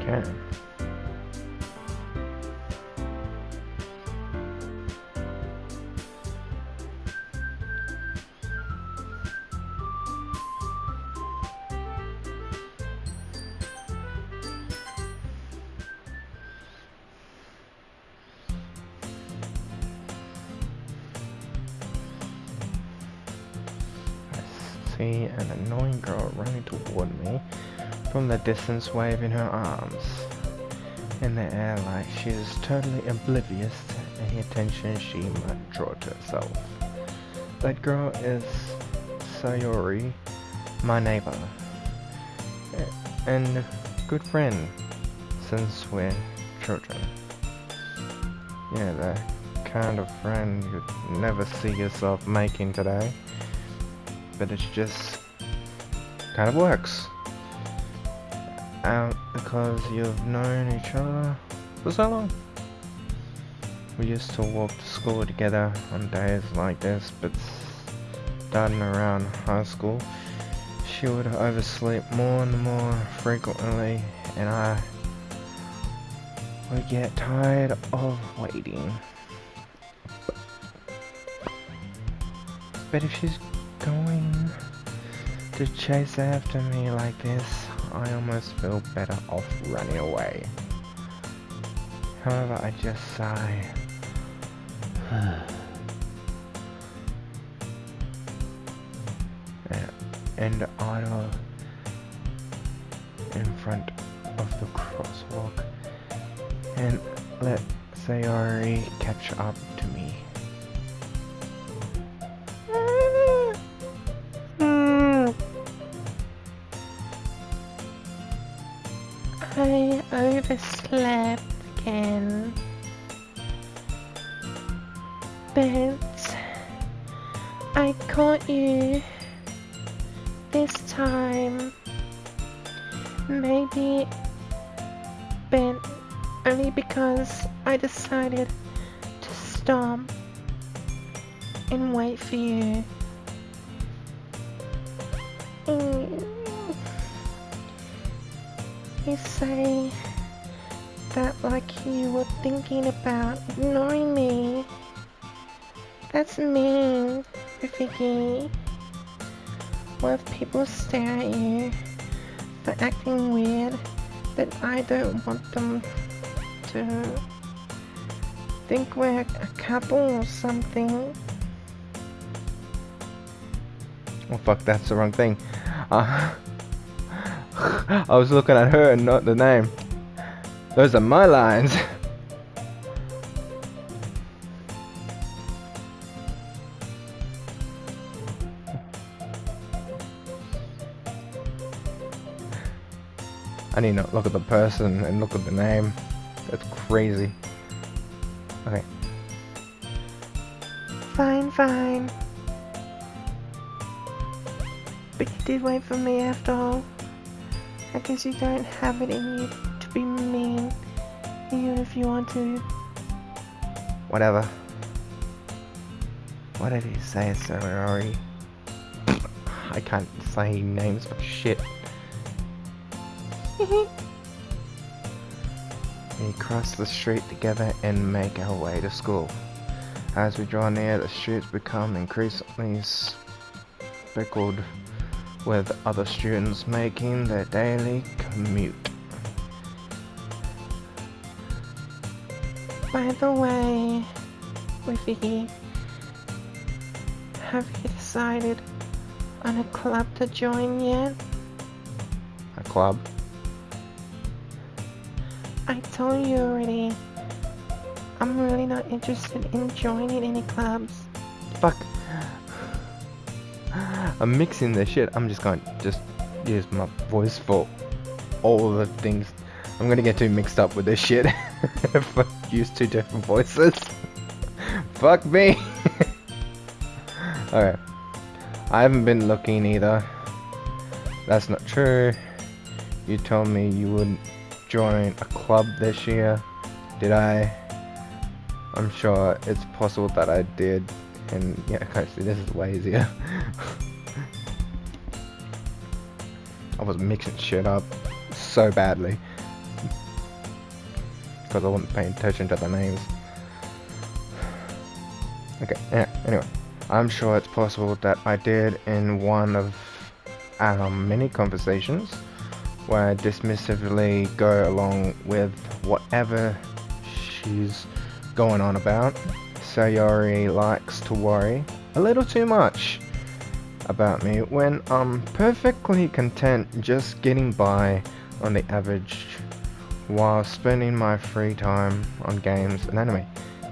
can. I see an annoying girl running toward me from the distance, waving her arms in the air like she is totally oblivious to any attention she might draw to herself. That girl is Sayori, my neighbor, and good friend since we're children. Yeah, the kind of friend you'd never see yourself making today, but it just kind of works. Because you've known each other for so long. We used to walk to school together on days like this, but starting around high school, she would oversleep more and more frequently, and I would get tired of waiting. But if she's going to chase after me like this, I almost feel better off running away. However, I just sigh. And idle in front of the crosswalk and let Sayori catch up to me. I overslept again, but I caught you this time. Maybe, but only because I decided to stop and wait for you. You say that like you were thinking about ignoring me. That's mean, Rafiki. What if people stare at you for acting weird, but I don't want them to think we're a couple or something? Oh fuck, that's the wrong thing. I was looking at her and not the name. Those are my lines. I need not look at the person and look at the name. That's crazy. Okay. Fine. But you did wait for me after all. I guess you don't have it in you to be mean, even if you want to. Whatever. Whatever you say, Sayori. I can't say names for shit. We cross the street together and make our way to school. As we draw near, the streets become increasingly speckled with other students making their daily commute. By the way, Rafiki, have you decided on a club to join yet? A club? I told you already. I'm really not interested in joining any clubs. Fuck. I'm mixing this shit. I'm just going to use my voice for all the things. I'm gonna get too mixed up with this shit if I use two different voices. Fuck me. Okay. I haven't been looking either. That's not true. You told me you would join a club this year. Did I? I'm sure it's possible that I did. And yeah, actually this is way easier. I was mixing shit up so badly. because I wasn't paying attention to the names. Okay, yeah, anyway. I'm sure it's possible that I did in one of our many conversations where I dismissively go along with whatever she's going on about. Sayori likes to worry a little too much about me when I'm perfectly content just getting by on the average while spending my free time on games and anime.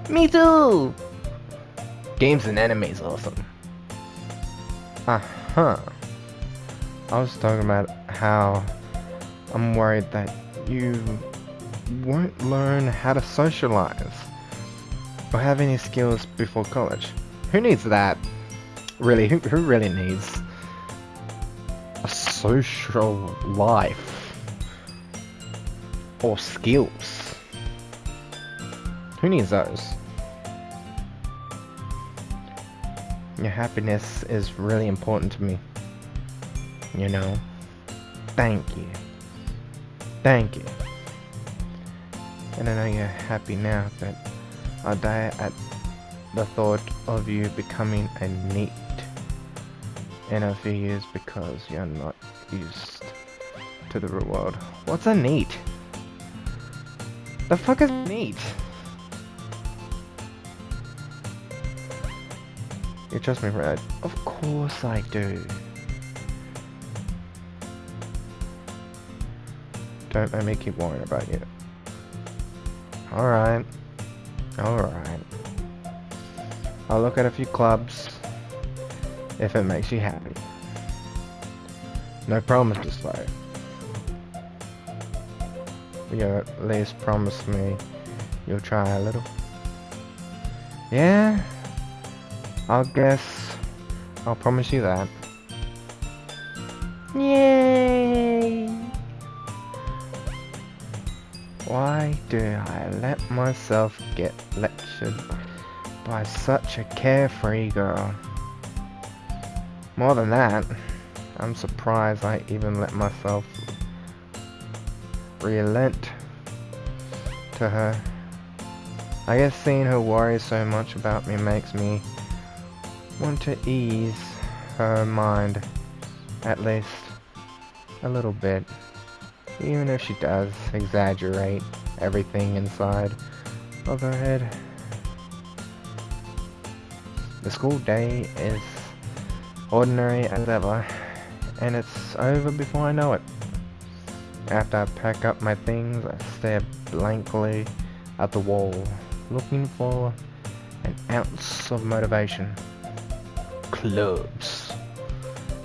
Me too! Games and anime is awesome. Uh-huh. I was talking about how I'm worried that you won't learn how to socialize or have any skills before college. Who needs that? Really, who really needs a social life or skills? Who needs those? Your happiness is really important to me. You know? Thank you. Thank you. And I know you're happy now, but I die at the thought of you becoming a NEET in a few years because you're not used to the real world. What's a NEET? The fuck is NEET? You trust me, right? Of course I do. Don't let me keep worrying about you. Alright. Alright. I'll look at a few clubs if it makes you happy. No promises though. You at least promise me you'll try a little. Yeah? I'll guess I'll promise you that. Yay! Why do I let myself get lectured by such a carefree girl? More than that, I'm surprised I even let myself relent to her. I guess seeing her worry so much about me makes me want to ease her mind, at least a little bit, even if she does exaggerate everything inside of her head. The school day is ordinary as ever, and it's over before I know it. After I pack up my things, I stare blankly at the wall, looking for an ounce of motivation. Clubs.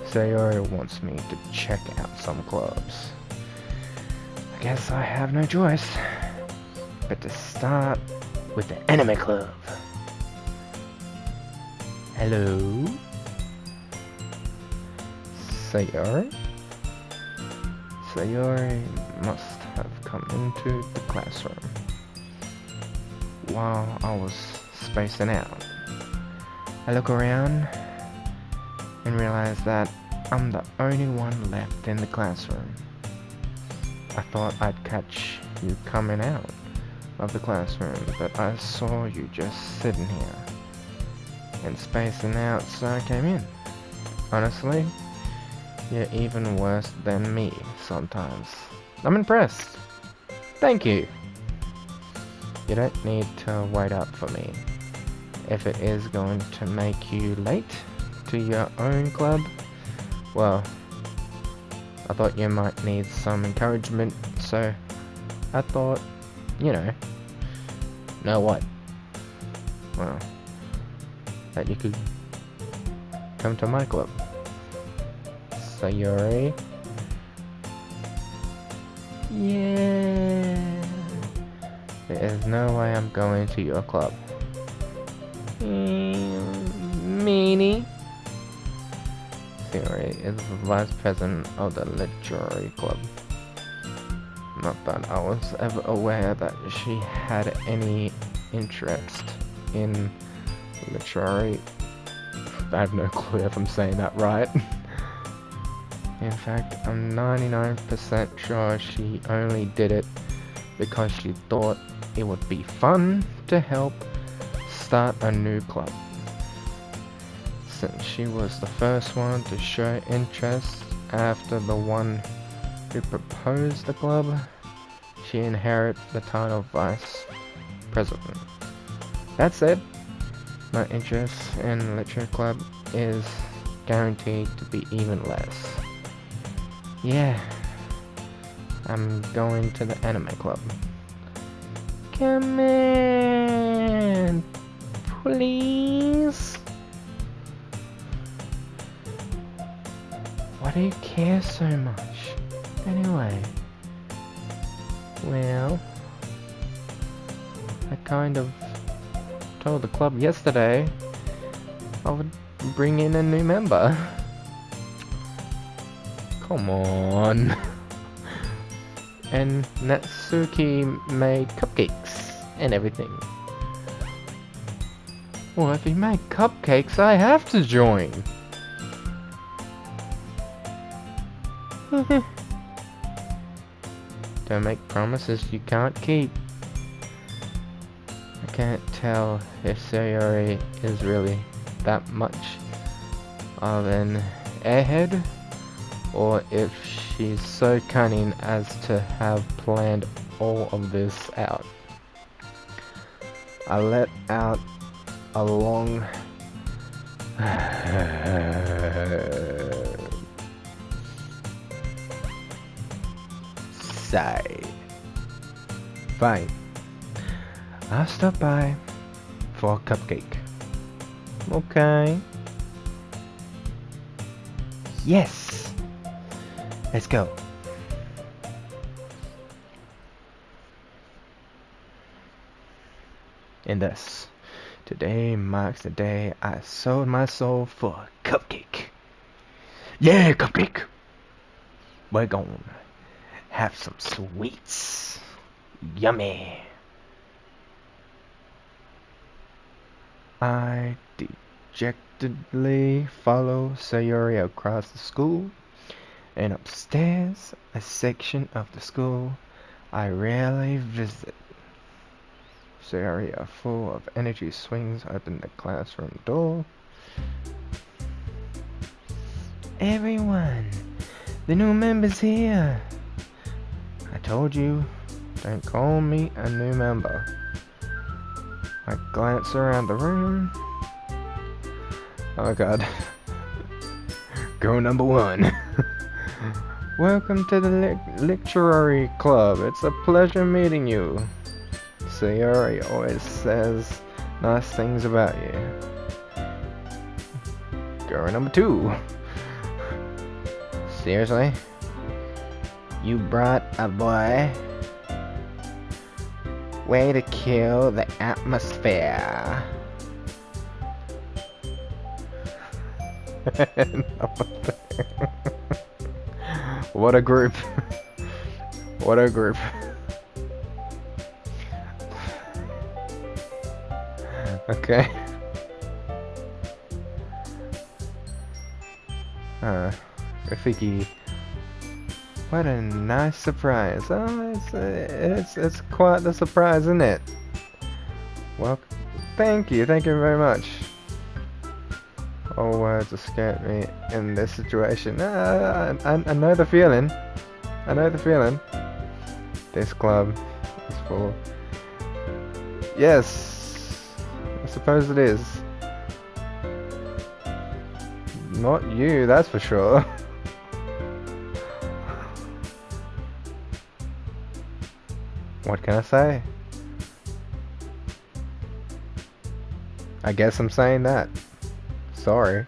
Sayori wants me to check out some clubs. I guess I have no choice but to start with the anime club. Hello? Sayori? Sayori must have come into the classroom while I was spacing out. I look around and realize that I'm the only one left in the classroom. I thought I'd catch you coming out of the classroom, but I saw you just sitting here and spacing out, so I came in. Honestly, you're even worse than me sometimes. I'm impressed. Thank you. You don't need to wait up for me. If it is going to make you late to your own club, well, I thought you might need some encouragement, so I thought, know what? Well, that you could come to my club. Sayori? Yeah. There is no way I'm going to your club. Meanie. Sayori is the vice president of the literary club. Not that I was ever aware that she had any interest in literary. I have no clue if I'm saying that right. In fact, I'm 99% sure she only did it because she thought it would be fun to help start a new club. Since she was the first one to show interest after the one who proposed the club, she inherited the title of Vice President. That said, my interest in literature club is guaranteed to be even less. Yeah, I'm going to the anime club. Come in, please. Why do you care so much? Anyway, well, I kind of told the club yesterday I would bring in a new member. Come on. And Natsuki made cupcakes and everything. Well, if he made cupcakes, I have to join. Don't make promises you can't keep. I can't tell if Sayori is really that much of an airhead, or if she's so cunning as to have planned all of this out. I let out a long sigh. Fine. I'll stop by for a cupcake. Okay. Yes! Let's go. And thus, today marks the day I sold my soul for a cupcake. Yeah, cupcake! We're gonna have some sweets. Yummy! I dejectedly follow Sayori across the school and upstairs, a section of the school I rarely visit. Sayori, full of energy, swings open the classroom door. Everyone, the new member's here. I told you, don't call me a new member. I glance around the room. Oh god. Girl number one. Welcome to the literary club. It's a pleasure meeting you. Sayori always says nice things about you. Girl number two. Seriously? You brought a boy? Way to kill the atmosphere. What a group. What a group. Okay. Rafiki. What a nice surprise. Oh, it's quite the surprise, isn't it? Well, thank you very much. All words escape me in this situation. I know the feeling. I know the feeling. This club is full. Yes, I suppose it is. Not you, that's for sure. What can I say? I guess I'm saying that. Sorry.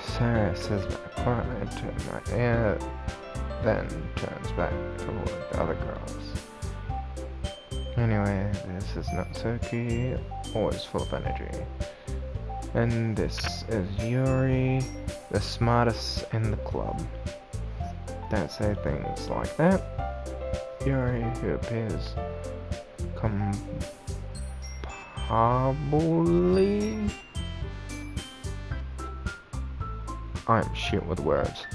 Sarah says back quietly to my ear, then turns back toward the other girls. Anyway, this is Natsuki, always full of energy. And this is Yuri, the smartest in the club. Don't say things like that. Yuri, who appears compably. I'm shit with words.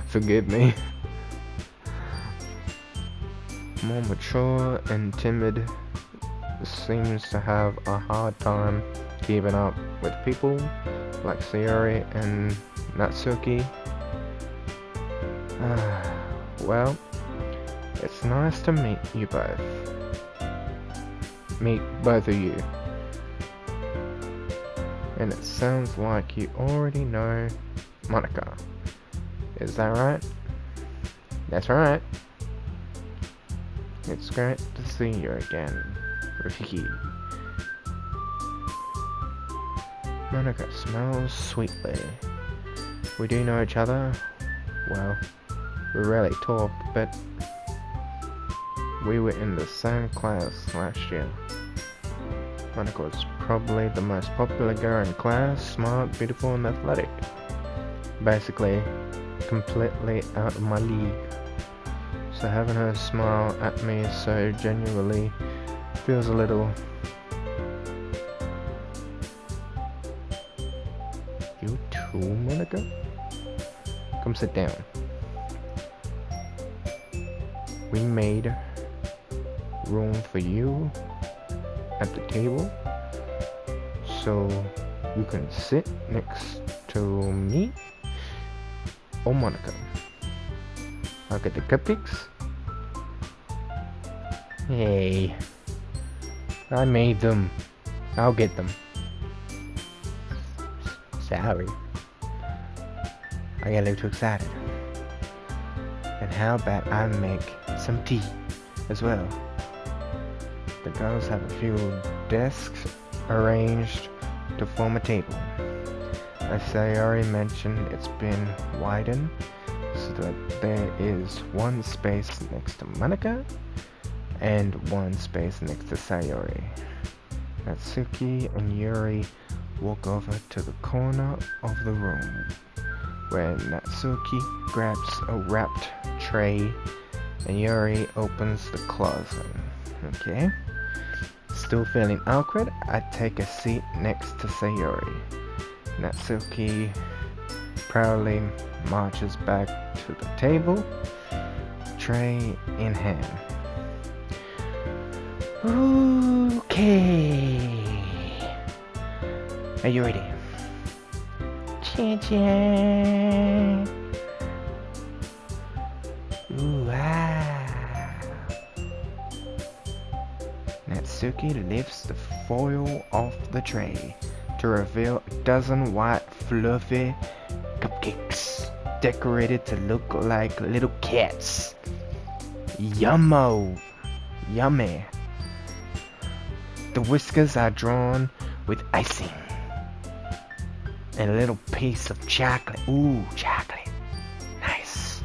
Forgive me. More mature and timid, seems to have a hard time keeping up with people like Sayori and Natsuki. Well, it's nice to meet you both. Meet both of you. And it sounds like you already know Monica. Is that right? That's right. It's great to see you again, Rafiki. Monica smells sweetly. We do know each other. Well, we rarely talk, but we were in the same class last year. Monica was probably the most popular girl in class, smart, beautiful, and athletic. Basically, completely out of my league. So having her smile at me so genuinely feels a little... You too, Monica? Come sit down. We made room for you at the table, so you can sit next to me or Monica. I'll get the cupcakes. Hey, I made them. I'll get them. Sorry. I got a little too excited. And how about I make some tea as well? The girls have a few desks arranged to form a table. As Sayori mentioned, it's been widened so that there is one space next to Monica and one space next to Sayori. Natsuki and Yuri walk over to the corner of the room, where Natsuki grabs a wrapped tray and Yuri opens the closet. Okay. Still feeling awkward, I take a seat next to Sayori. Natsuki proudly marches back to the table, tray in hand. Okay. Are you ready? Cha-cha. Ooh, Natsuki lifts the foil off the tray to reveal a dozen white fluffy cupcakes decorated to look like little cats. Yummo! Yummy! The whiskers are drawn with icing and a little piece of chocolate. Ooh, chocolate. Nice.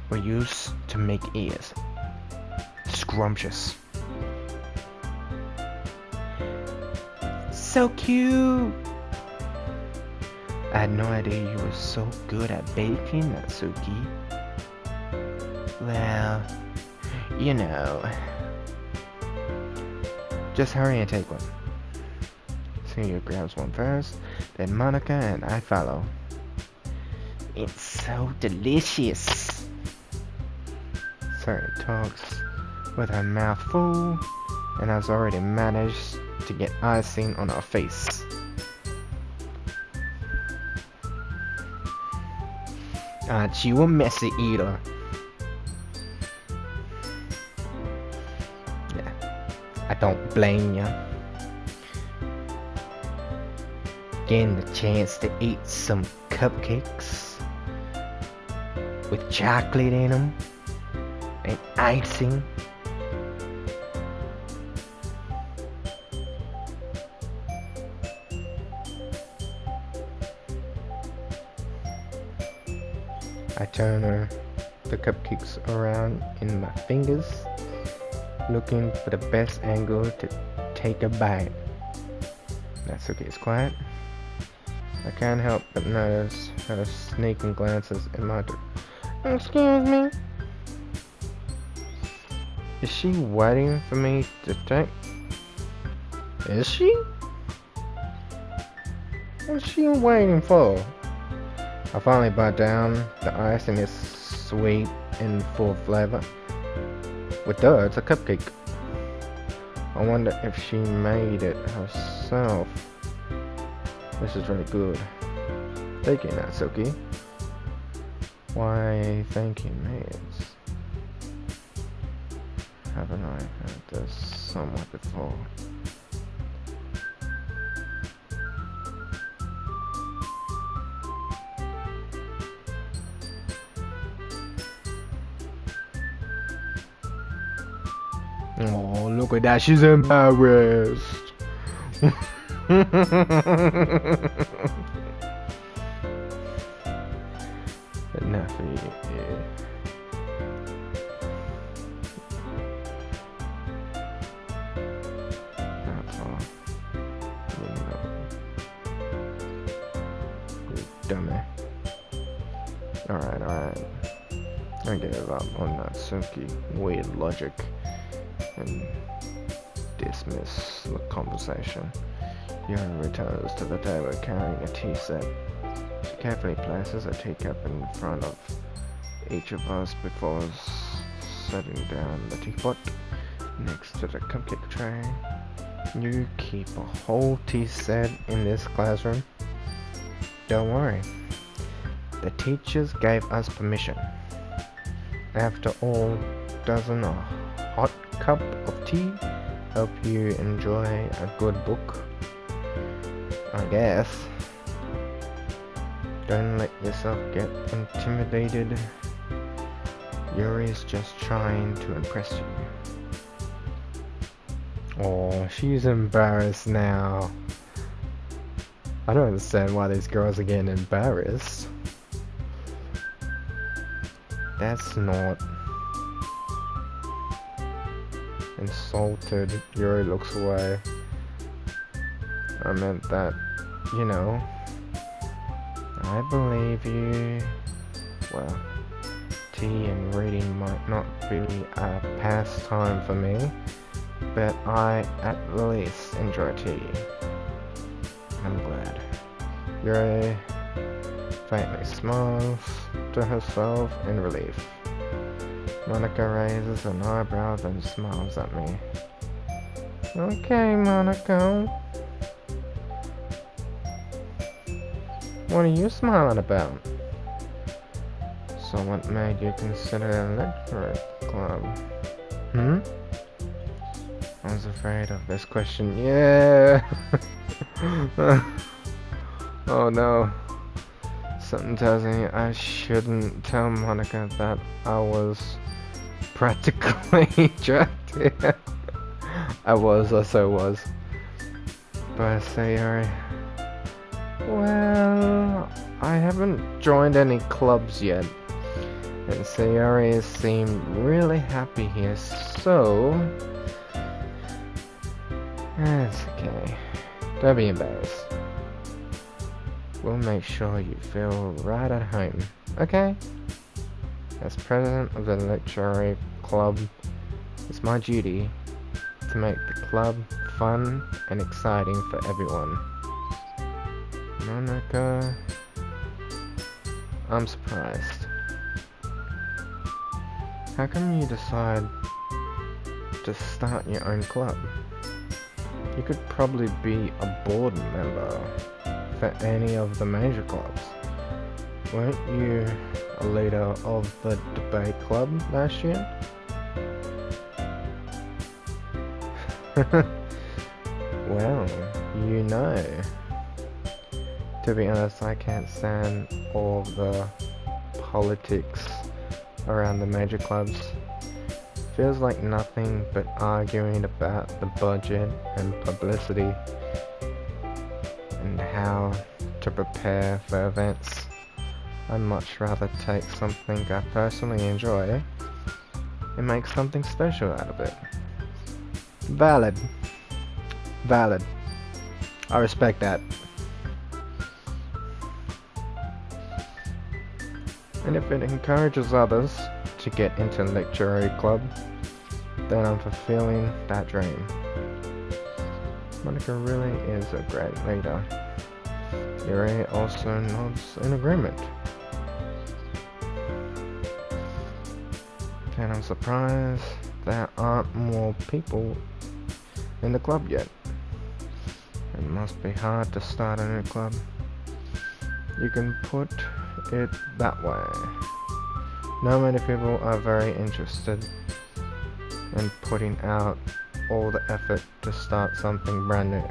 Were used to make ears. Scrumptious. So cute. I had no idea you were so good at baking, Natsuki. Well, you know. Just hurry and take one. Celia grabs one first, then Monica and I follow. It's so delicious. Sarah talks with her mouth full and has already managed to get icing on her face. Aren't you a messy eater? Yeah, I don't blame ya. Getting the chance to eat some cupcakes with chocolate in them and icing. I turn the cupcakes around in my fingers, looking for the best angle to take a bite. Natsuki is quiet. I can't help but notice her sneaking glances in my Excuse me? Is she waiting for me to take? Is she? What's she waiting for? I finally bite down. The icing is sweet and full of flavor. With duh, it's a cupcake. I wonder if she made it herself. This is really good. Thank you, Natsuki. Why, thank you, mates. Haven't I heard this somewhere before? Oh, look at that, she's embarrassed. Enough of you. That's all. You dummy. Alright. I gave up on Natsuki weird logic and dismiss the conversation. Yuri returns to the table carrying a tea set. She carefully places a teacup in front of each of us before setting down the teapot next to the cupcake tray. You keep a whole tea set in this classroom? Don't worry. The teachers gave us permission. After all, doesn't a hot cup of tea help you enjoy a good book? I guess. Don't let yourself get intimidated. Yuri's just trying to impress you. Oh, she's embarrassed now. I don't understand why these girls are getting embarrassed. That's not insulted. Yuri looks away. I meant that, you know, I believe you. Well, tea and reading might not be a pastime for me, but I at least enjoy tea. I'm glad. Yuri faintly smiles to herself in relief. Monica raises an eyebrow then smiles at me. Okay, Monica. What are you smiling about? So what made you consider a lecturer club? I was afraid of this question. Yeah! Oh no. Something tells me I shouldn't tell Monica that I was practically trapped here. I so was. But I say, well, I haven't joined any clubs yet. And Sayori seemed really happy here, so that's okay. Don't be embarrassed. We'll make sure you feel right at home, okay? As president of the literary club, it's my duty to make the club fun and exciting for everyone. Monica, I'm surprised. How come you decide to start your own club? You could probably be a board member for any of the major clubs. Weren't you a leader of the debate club last year? Well, you know. To be honest, I can't stand all of the politics around the major clubs. Feels like nothing but arguing about the budget and publicity and how to prepare for events. I'd much rather take something I personally enjoy and make something special out of it. Valid. I respect that. And if it encourages others to get into literary club, then I'm fulfilling that dream. Monica really is a great leader. Yuri also nods in agreement. And I'm surprised there aren't more people in the club yet. It must be hard to start a new club. You can put it that way. Not many people are very interested in putting out all the effort to start something brand new,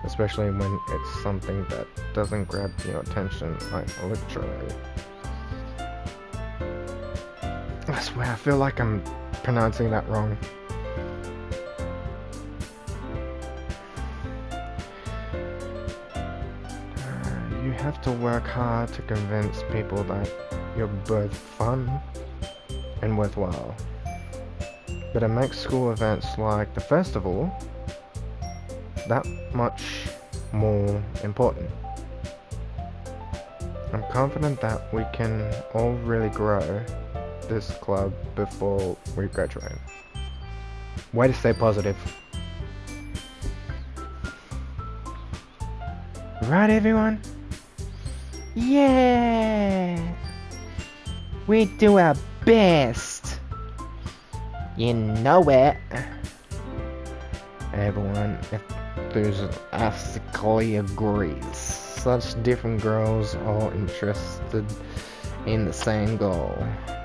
especially when it's something that doesn't grab your attention like literally. I swear, I feel like I'm pronouncing that wrong. You have to work hard to convince people that you're both fun and worthwhile. But it makes school events like the festival that much more important. I'm confident that we can all really grow this club before we graduate. Way to stay positive. Right, everyone? Yeah! We do our best! You know it! Everyone enthusiastically agrees. Such different girls all interested in the same goal.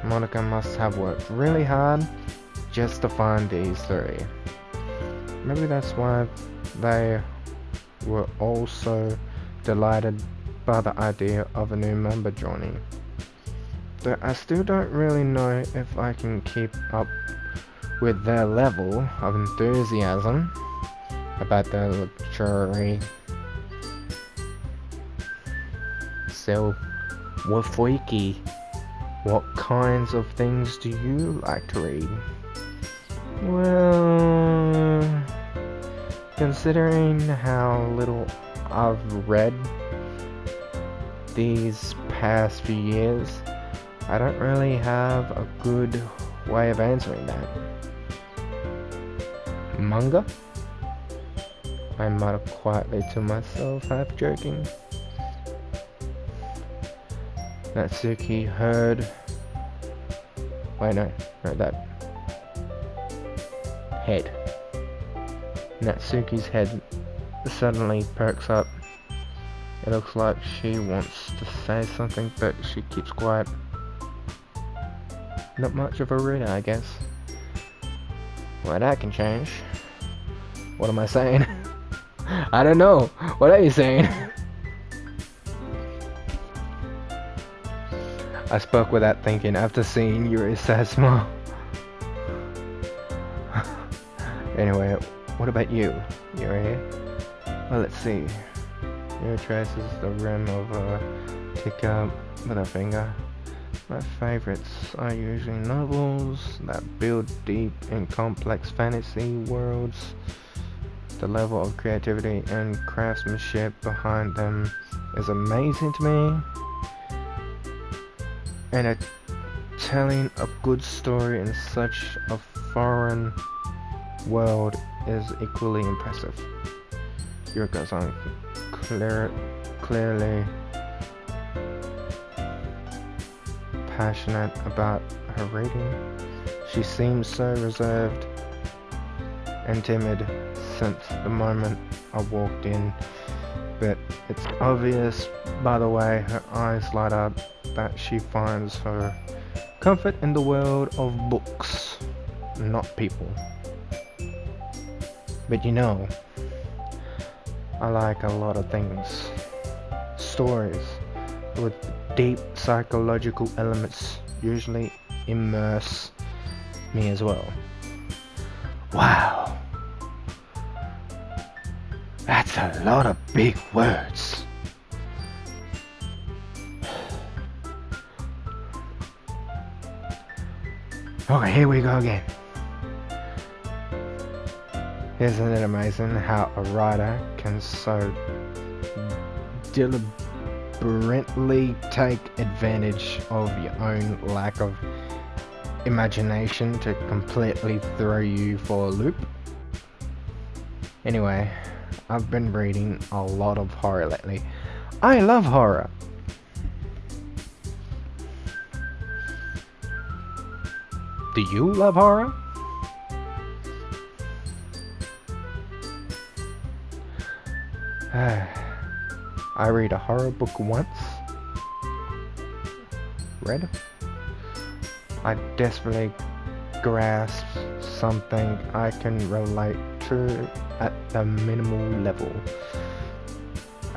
Monica must have worked really hard just to find these three. Maybe that's why they were all so delighted by the idea of a new member joining. Though I still don't really know if I can keep up with their level of enthusiasm about their literary self. Wafiki, what kinds of things do you like to read? Well, considering how little I've read these past few years, I don't really have a good way of answering that. Manga? I muttered quietly to myself, half joking. Natsuki heard... Wait, no, that... Head. Natsuki's head suddenly perks up. It looks like she wants to say something, but she keeps quiet. Not much of a reader, I guess. Well, that can change. What am I saying? I don't know. What are you saying? I spoke without thinking after seeing Yuri's sad smile. Anyway, what about you, Yuri? Well, let's see. Yuri traces the rim of a teacup with her finger. My favorites are usually novels that build deep and complex fantasy worlds. The level of creativity and craftsmanship behind them is amazing to me. And telling a good story in such a foreign world is equally impressive. Yuri goes on, clearly passionate about her reading. She seems so reserved and timid since the moment I walked in, but it's obvious by the way her eyes light up that she finds her comfort in the world of books, not people. But you know, I like a lot of things. Stories with deep psychological elements usually immerse me as well. Wow, that's a lot of big words. Okay, here we go again. Isn't it amazing how a writer can so deliberately take advantage of your own lack of imagination to completely throw you for a loop? Anyway, I've been reading a lot of horror lately. I love horror! Do you love horror? I read a horror book once. Read? I desperately grasp something I can relate to at the minimal level.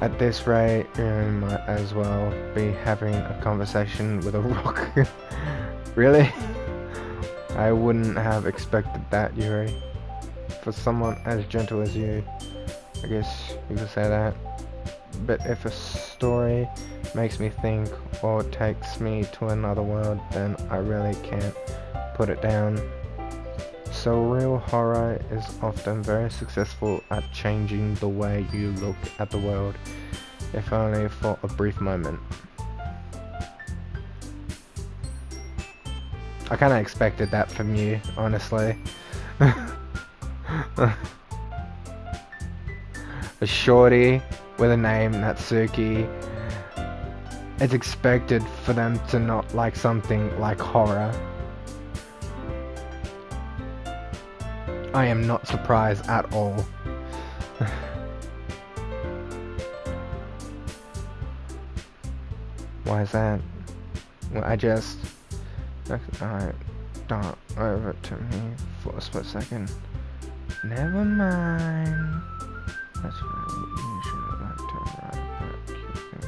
At this rate, you might as well be having a conversation with a rock. Really? I wouldn't have expected that, Yuri. For someone as gentle as you, I guess you could say that. But if a story makes me think or takes me to another world, then I really can't put it down. So real horror is often very successful at changing the way you look at the world, if only for a brief moment. I kinda expected that from you, honestly. A shorty with a name, Natsuki. It's expected for them to not like something like horror. I am not surprised at all. Why is that? Well, Alright, dart over to me for a split second. Never mind. That's right, you should have liked to write about cute things.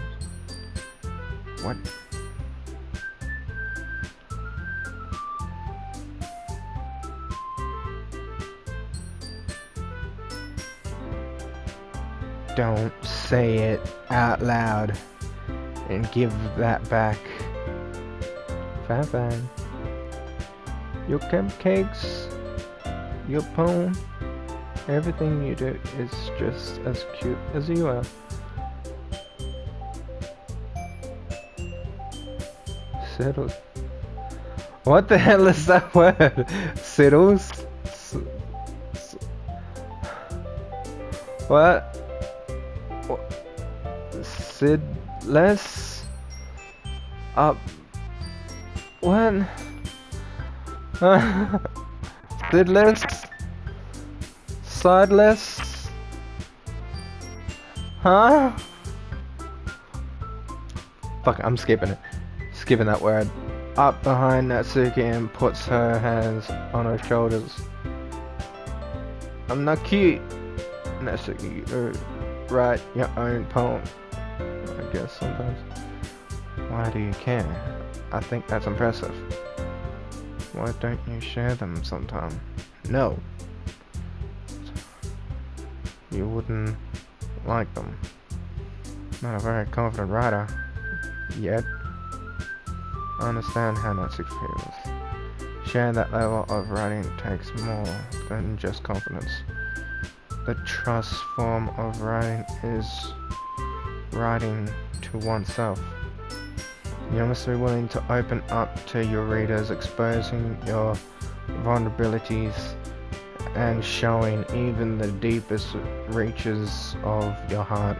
What? Don't say it out loud and give that back. Fine. Your cupcakes, your poem, everything you do is just as cute as you are. Settles. What the hell is that word? Settles? What? Sidless? Up. What? Sidless? Sideless? Huh? Fuck, I'm skipping it. Skipping that word. Up behind Natsuki and puts her hands on her shoulders. I'm not cute. Natsuki, write your own poem. I guess sometimes. Why do you care? I think that's impressive. Why don't you share them sometime? No. You wouldn't like them. Not a very confident writer. Yet. I understand how Natsuki feels. Sharing that level of writing takes more than just confidence. The trust form of writing is writing to oneself. You must be willing to open up to your readers, exposing your vulnerabilities and showing even the deepest reaches of your heart.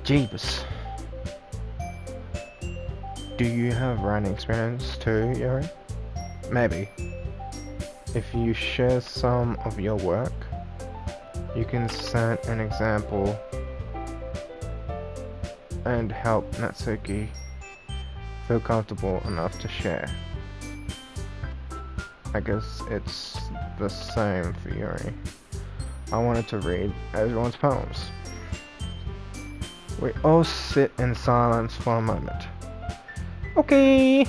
Jeebus. Do you have writing experience too, Yuri? Maybe. If you share some of your work, you can set an example and help Natsuki feel comfortable enough to share. I guess it's the same for Yuri. I wanted to read everyone's poems. We all sit in silence for a moment. Okay!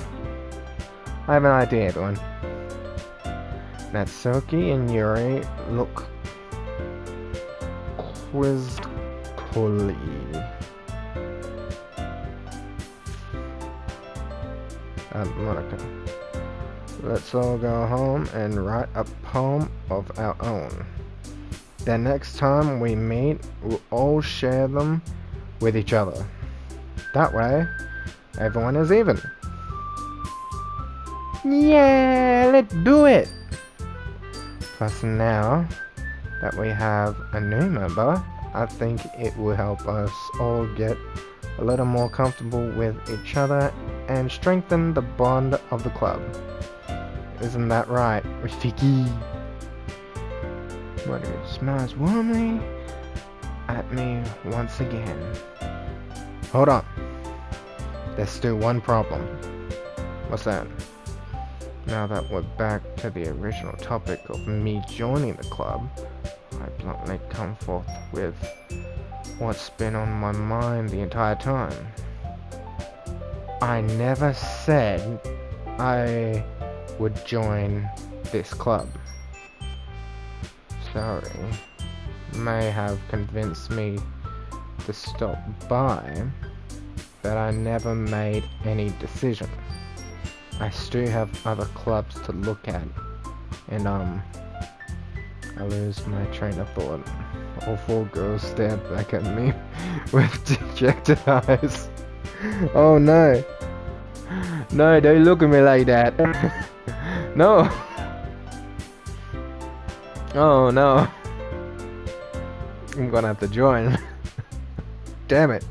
I have an idea, everyone. Natsuki and Yuri look quizzically. Monica. Let's all go home and write a poem of our own. Then next time we meet, we'll all share them with each other. That way, everyone is even. Yeah, let's do it! Plus now that we have a new member, I think it will help us all get a little more comfortable with each other and strengthen the bond of the club. Isn't that right, Rafiki? Monica smiles warmly at me once again. Hold on. There's still one problem. What's that? Now that we're back to the original topic of me joining the club, I bluntly come forth with what's been on my mind the entire time. I never said I would join this club. Sorry, may have convinced me to stop by, but I never made any decision. I still have other clubs to look at, and I lose my train of thought. All four girls stare back at me with dejected eyes. Oh no! No, don't look at me like that! No! Oh no! I'm gonna have to join. Damn it!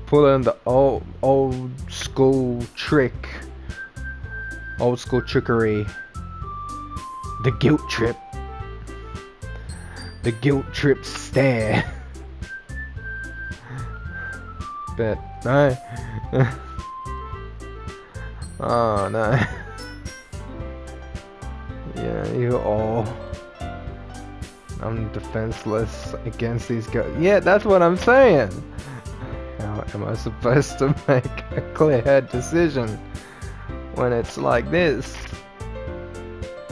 Pulling the old school trick, old school trickery, the guilt trip stare. But no. Oh no. Yeah, you all. I'm defenseless against these guys. Yeah, that's what I'm saying. How am I supposed to make a clear-headed decision when it's like this?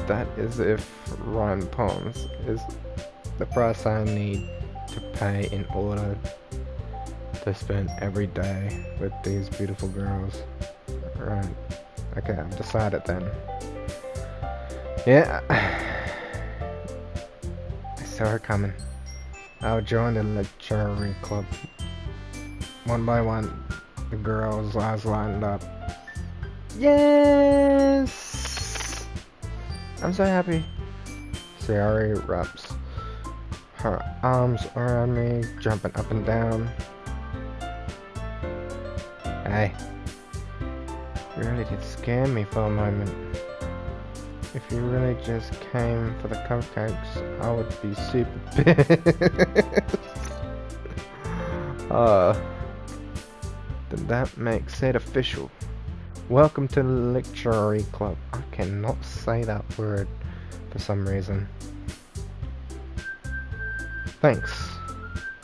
That is if rhyme poems is the price I need to pay in order to spend every day with these beautiful girls. Right. Okay, I've decided then. Yeah. I saw her coming. I'll join the literary club. One by one, the girls' eyes lined up. Yes! I'm so happy. Sayori wraps her arms around me, jumping up and down. Hey, you really did scare me for a moment. If you really just came for the cupcakes, I would be super pissed. Then that makes it official. Welcome to the literary club. I cannot say that word for some reason. Thanks,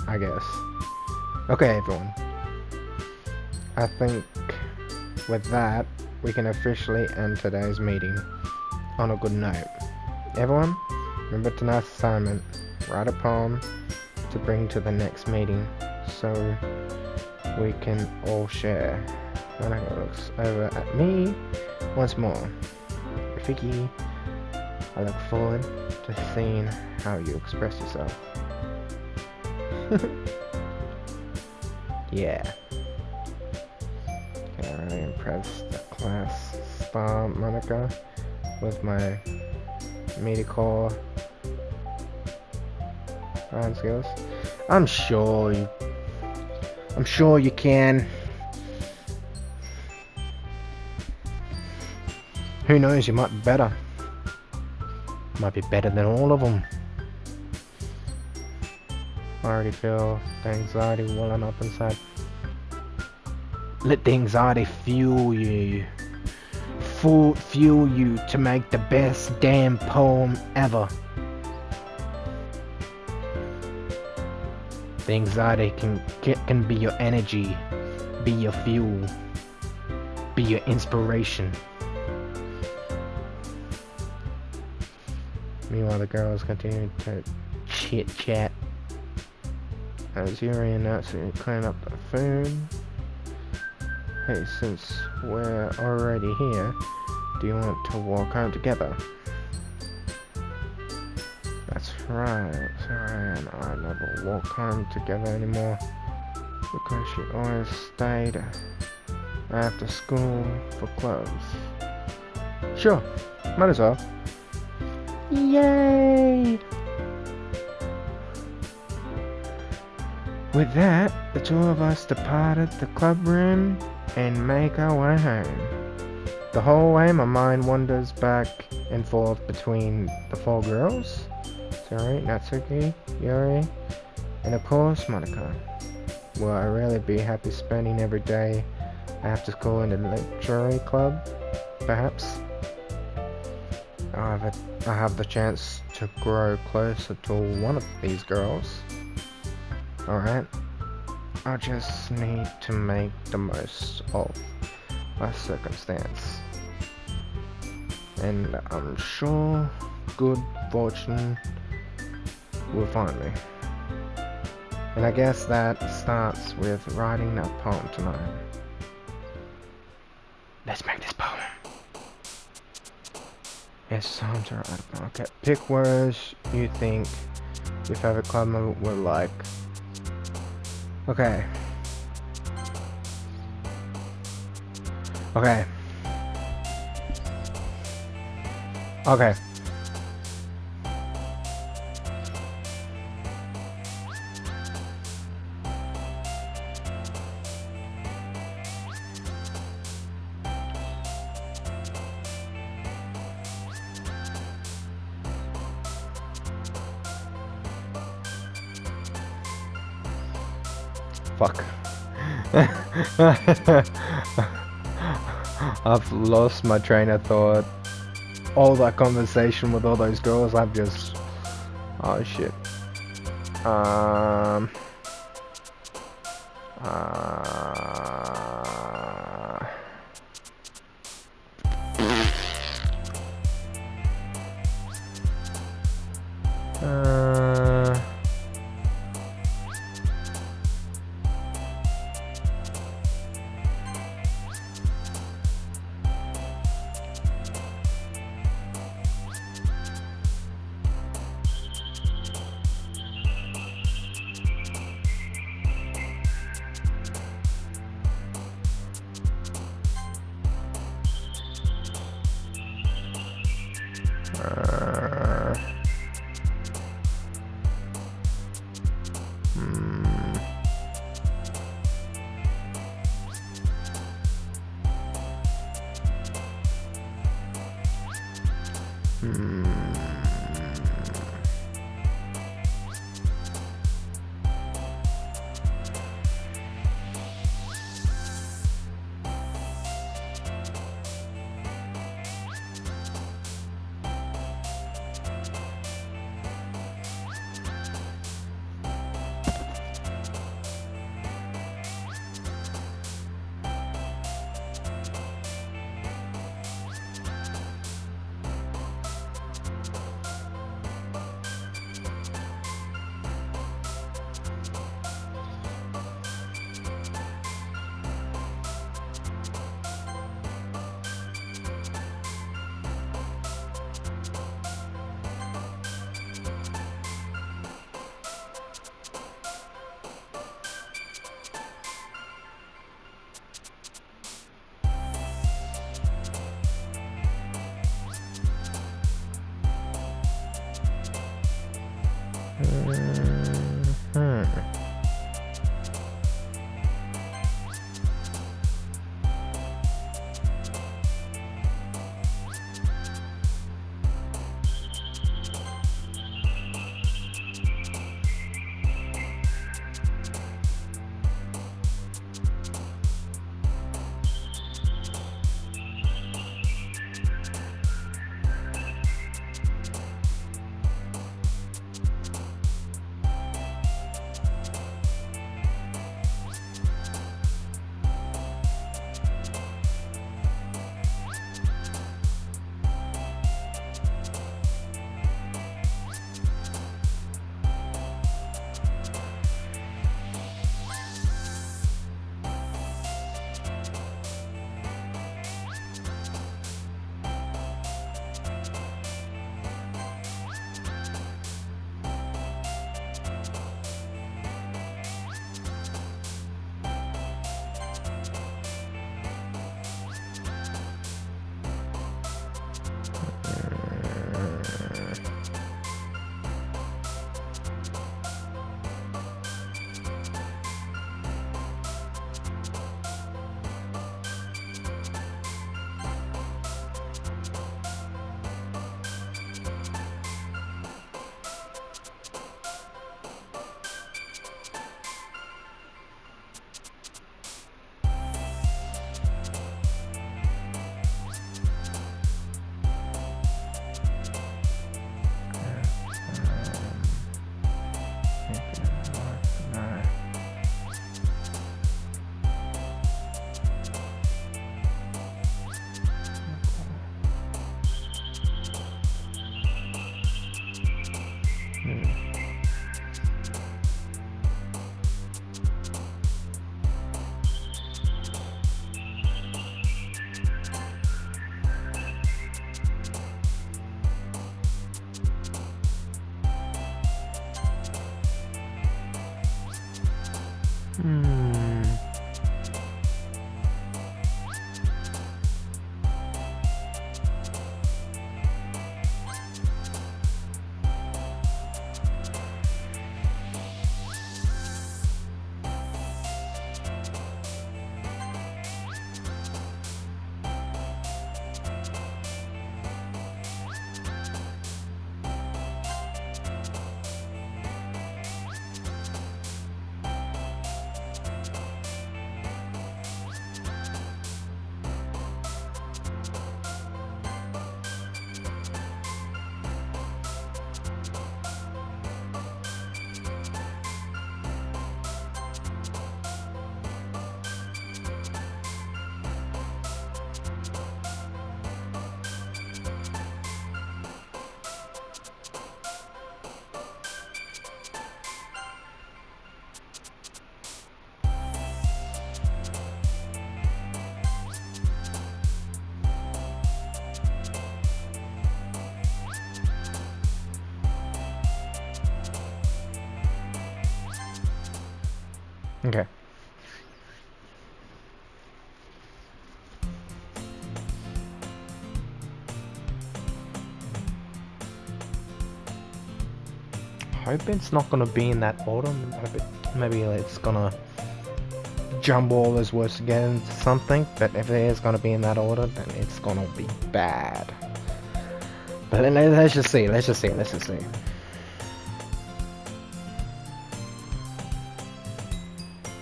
I guess. Okay, everyone. I think with that, we can officially end today's meeting on a good note. Everyone, remember tonight's assignment. Write a poem to bring to the next meeting so we can all share. Monica looks over at me once more. Rafiki, I look forward to seeing how you express yourself. Yeah. Can I really impress the class star Monica with my mediocre rhyme skills? I'm sure you can. Who knows, you might be better. Might be better than all of them. I already feel the anxiety welling up inside. Let the anxiety fuel you. Fuel you to make the best damn poem ever. The anxiety can be your energy, be your fuel, be your inspiration. Meanwhile, the girls continue to chit-chat as Yuri and Natsu clean up the food. Hey, since we're already here, do you want to walk home together? That's right, Sarah and I never walk home together anymore because she always stayed after school for clothes. Sure, might as well. Yay! With that, the two of us departed the club room and make our way home. The whole way my mind wanders back and forth between the four girls, Sari, Natsuki, Yuri, and of course Monica. Will I really be happy spending every day after school in the literary club? Perhaps. I have the chance to grow closer to one of these girls. Alright, I just need to make the most of my circumstance. And I'm sure good fortune will find me. And I guess that starts with writing that poem tonight. Let's make this poem. It's time to write a poem. Okay, pick words you think your favorite club member would like. Okay. Okay. Okay. Fuck. I've lost my train of thought. All that conversation with all those girls, I've just... Oh shit. Uh... Hmm. Okay. Hope it's not gonna be in that order. Maybe it's gonna jumble all those words together into something. But if it is gonna be in that order, then it's gonna be bad. But let's just see. Let's just see. Let's just see.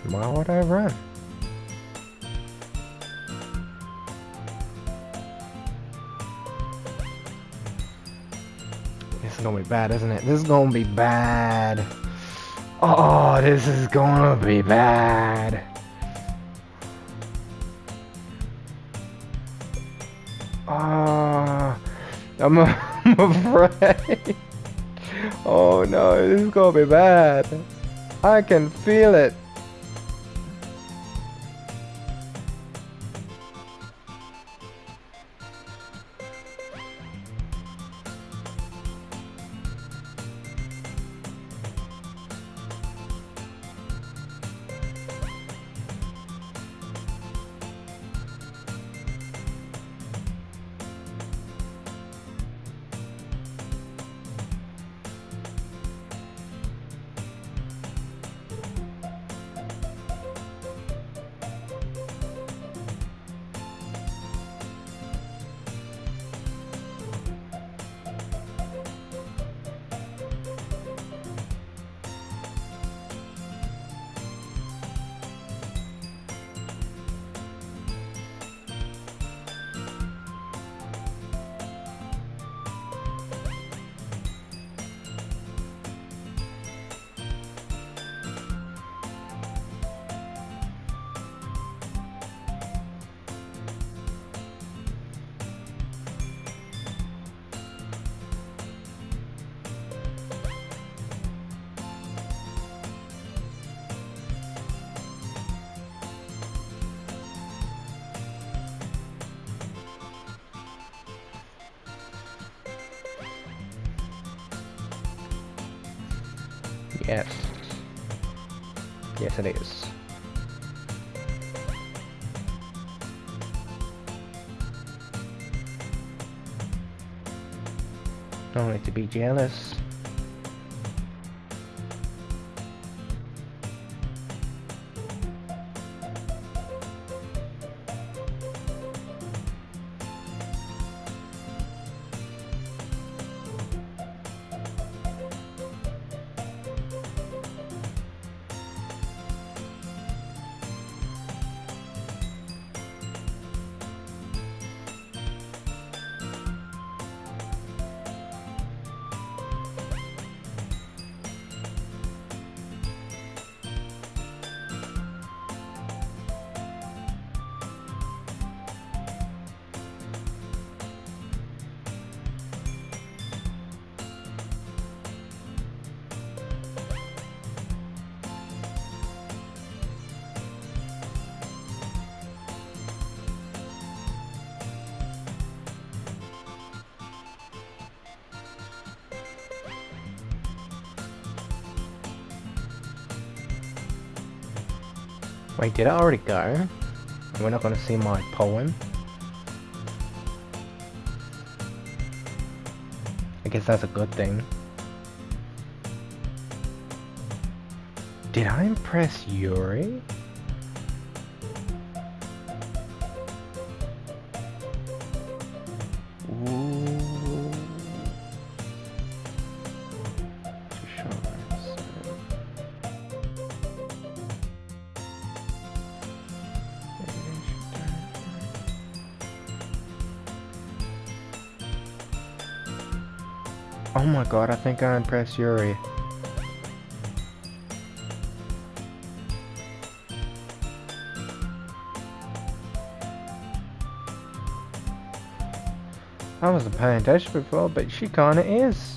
Why would I run? This is gonna be bad, isn't it? This is gonna be bad. Oh, this is gonna be bad. Oh, I'm afraid. Oh no, this is gonna be bad. I can feel it. Yes. Yes, it is. Don't need to be jealous. Wait, did I already go? We're not gonna see my poem? I guess that's a good thing. Did I impress Yuri? Ooh. Oh my god, I think I impressed Yuri. I wasn't paying attention before, but she kinda is.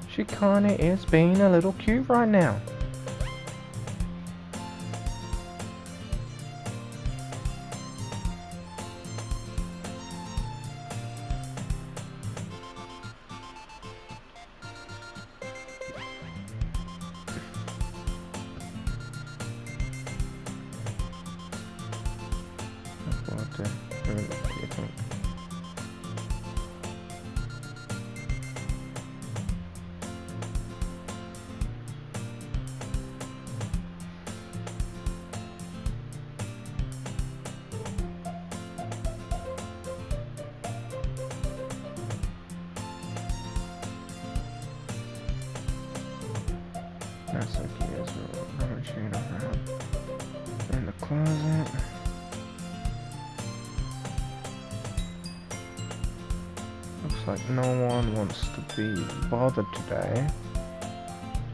She kinda is being a little cute right now. What do you think? That's like he is rummaging around in the closet. Looks like no one wants to be bothered today.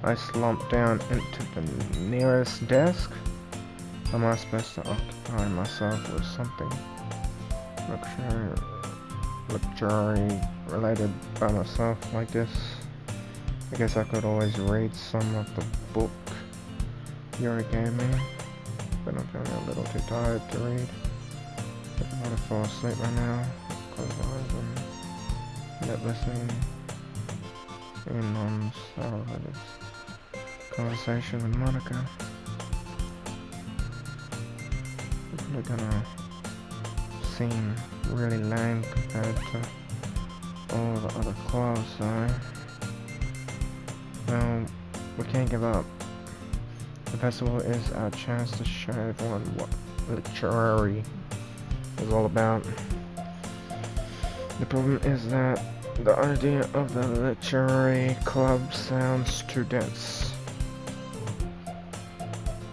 I slumped down into the nearest desk. Am I supposed to occupy myself with something luxury related by myself like this? I guess I could always read some of the book Yuri gave me, but I'm feeling a little too tired to read. I'm gonna fall asleep right now. Close my eyes and end up listening in on Sarah's conversation with Monica. It's probably gonna seem really lame compared to all the other clothes though. Well, we can't give up. The festival is our chance to show everyone what literary is all about. The problem is that the idea of the literary club sounds too dense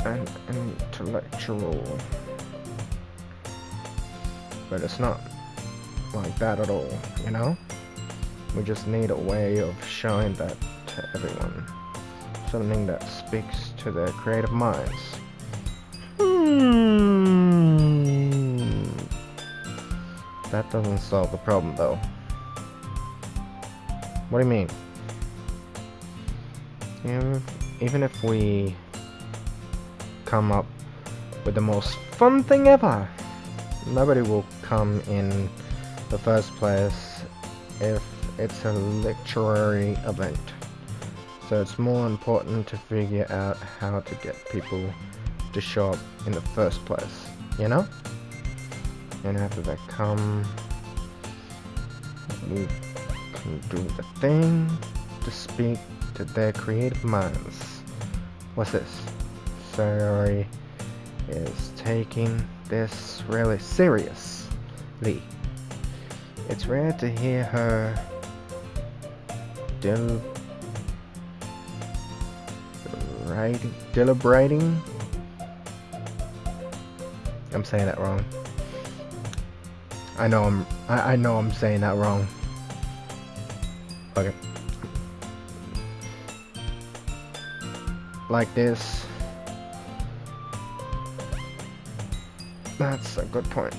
and intellectual. But it's not like that at all, you know? We just need a way of showing that to everyone. Something that speaks to their creative minds. That doesn't solve the problem though. What do you mean? Even if we come up with the most fun thing ever, nobody will come in the first place if it's a literary event. So it's more important to figure out how to get people to show up in the first place, you know? And after they come, we can do the thing to speak to their creative minds. What's this? Sayori is taking this really seriously. It's rare to hear her deliberating. I'm saying that wrong. I know I'm saying that wrong. Okay. Like this. That's a good point.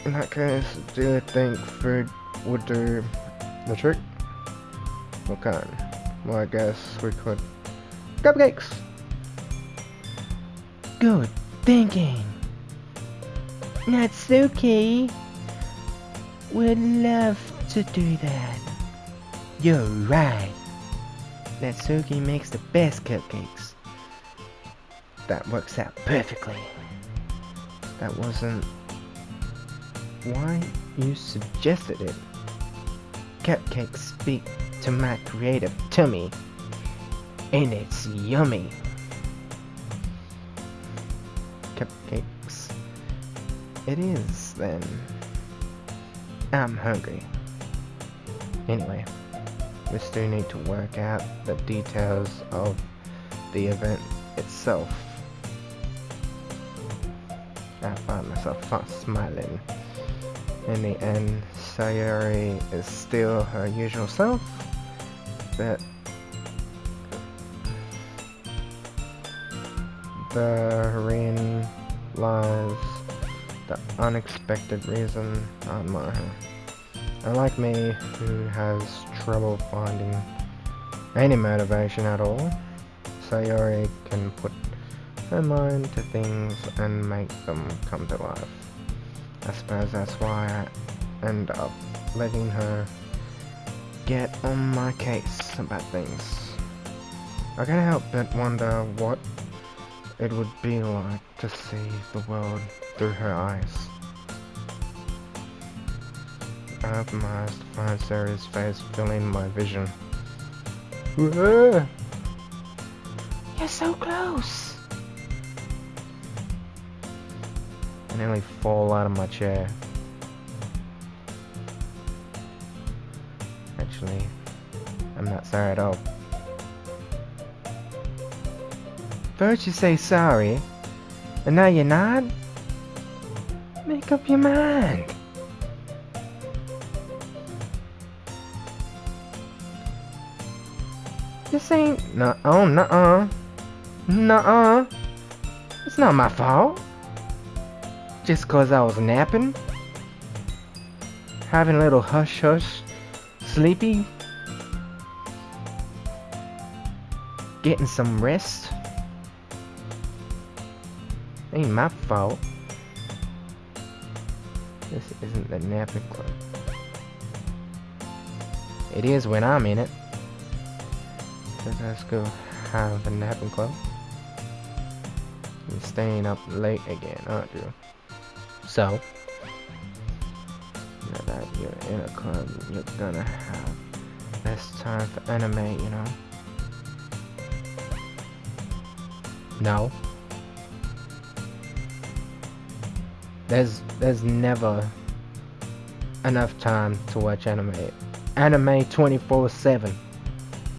In that case, do you think food would do the trick? What kind? Well, I guess we could cupcakes. Good thinking. Natsuki would love to do that. You're right. Natsuki makes the best cupcakes. that works out perfectly. That wasn't why you suggested it. Cupcakes speak to my creative tummy, and it's yummy. Cupcakes. It is, then. I'm hungry. Anyway, we still need to work out the details of the event itself. I find myself smiling. In the end, Sayori is still her usual self, but therein lies the unexpected reason I admire her. Unlike me, who has trouble finding any motivation at all, Sayori can put her mind to things and make them come to life. I suppose that's why I end up letting her get on my case about things. I can't help but wonder what it would be like to see the world through her eyes. I open my eyes to find Sarah's face filling my vision. Whoa! You're so close. I nearly fall out of my chair. Actually, I'm not sorry at all. First you say sorry, and now you're not? Make up your mind. This ain't... Nuh-uh. It's not my fault. Just 'cause I was napping? Having a little hush-hush, sleepy? Getting some rest? Ain't my fault. This isn't the napping club. It is when I'm in it. So let's go have a napping club. You're staying up late again, aren't you? So, now that you're in a club, you're gonna have less time for anime, you know? No. There's never enough time to watch anime. Anime 24/7.